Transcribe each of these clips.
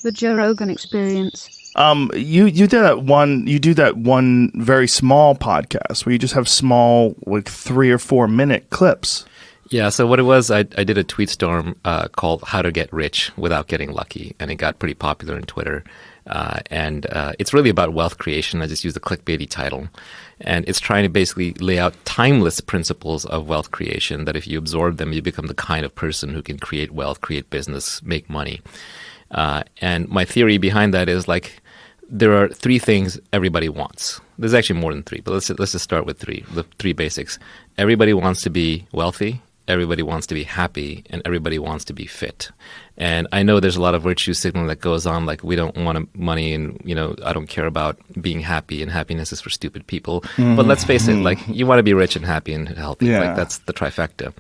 The Joe Rogan Experience. You do that one very small podcast where you just have small, like 3 or 4 minute clips. Yeah, so what it was, I did a tweet storm called How to Get Rich Without Getting Lucky, and it got pretty popular on Twitter. And it's really about wealth creation. I just used a clickbaity title. And it's trying to basically lay out timeless principles of wealth creation that if you absorb them, you become the kind of person who can create wealth, create business, make money. And my theory behind that is like there are 3 things everybody wants. There's actually more than 3, but let's just start with 3, the 3 basics. Everybody wants to be wealthy. Everybody wants to be happy, and everybody wants to be fit. And I know there's a lot of virtue signaling that goes on, like we don't want money and, I don't care about being happy and happiness is for stupid people. Mm-hmm. But let's face it, like you want to be rich and happy and healthy. Yeah. Like that's the trifecta.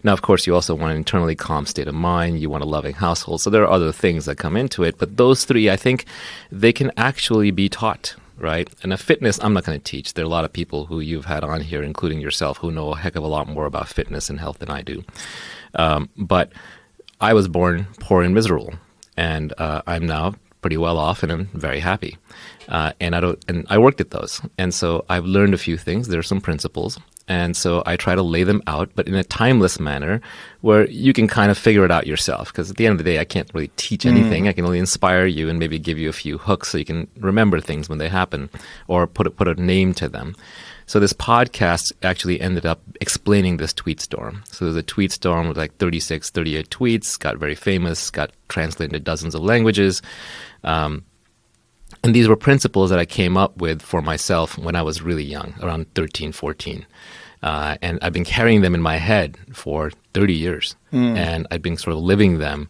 Now, of course, you also want an internally calm state of mind. You want a loving household. So there are other things that come into it. But those 3, I think they can actually be taught. Right? And a fitness, I'm not going to teach. There are a lot of people who you've had on here, including yourself, who know a heck of a lot more about fitness and health than I do. But I was born poor and miserable, and I'm now pretty well off, and I'm very happy. And I worked at those, and so I've learned a few things. There are some principles, and so I try to lay them out, but in a timeless manner where you can kind of figure it out yourself. Because at the end of the day, I can't really teach anything. I can only inspire you and maybe give you a few hooks so you can remember things when they happen, or put a name to them. So this podcast actually ended up explaining this tweet storm. So there's a tweet storm with like 36, 38 tweets, got very famous, got translated into dozens of languages. And these were principles that I came up with for myself when I was really young, around 13, 14. And I've been carrying them in my head for 30 years. And I've been sort of living them.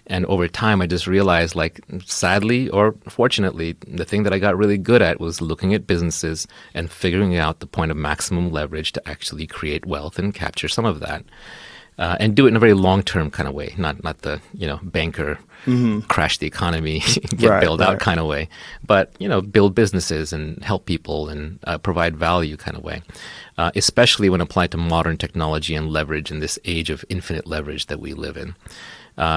And over time, I just realized, like, sadly or fortunately, the thing that I got really good at was looking at businesses and figuring out the point of maximum leverage to actually create wealth and capture some of that. And do it in a very long-term kind of way, not the, banker, crash the economy, get bailed out kind of way, but, build businesses and help people and provide value kind of way, especially when applied to modern technology and leverage in this age of infinite leverage that we live in.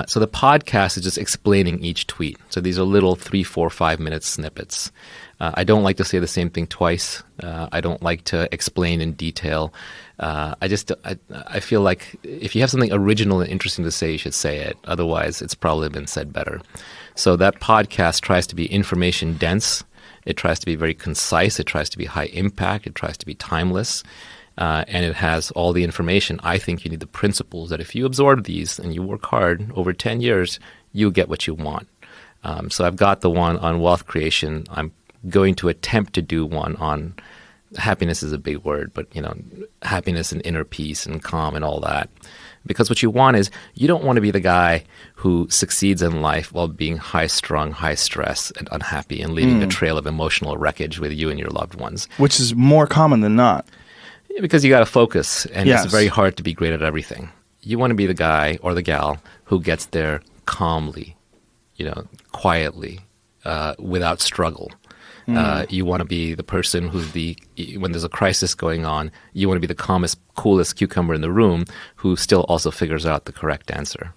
So the podcast is just explaining each tweet. So these are little 3, 4, 5 minute snippets. I don't like to say the same thing twice. I don't like to explain in detail. I feel like if you have something original and interesting to say, you should say it. Otherwise, it's probably been said better. So that podcast tries to be information dense. It tries to be very concise. It tries to be high impact. It tries to be timeless. And it has all the information. I think you need the principles that if you absorb these and you work hard over 10 years, you'll get what you want. So I've got the one on wealth creation. I'm going to attempt to do one on happiness is a big word, but happiness and inner peace and calm and all that. Because what you want is, you don't want to be the guy who succeeds in life while being high-strung, high-stress, and unhappy and leaving a trail of emotional wreckage with you and your loved ones. Which is more common than not. Yeah, because you got to focus, and It's very hard to be great at everything. You want to be the guy or the gal who gets there calmly, quietly, without struggle. You want to be the person who's when there's a crisis going on, you want to be the calmest, coolest cucumber in the room who still also figures out the correct answer.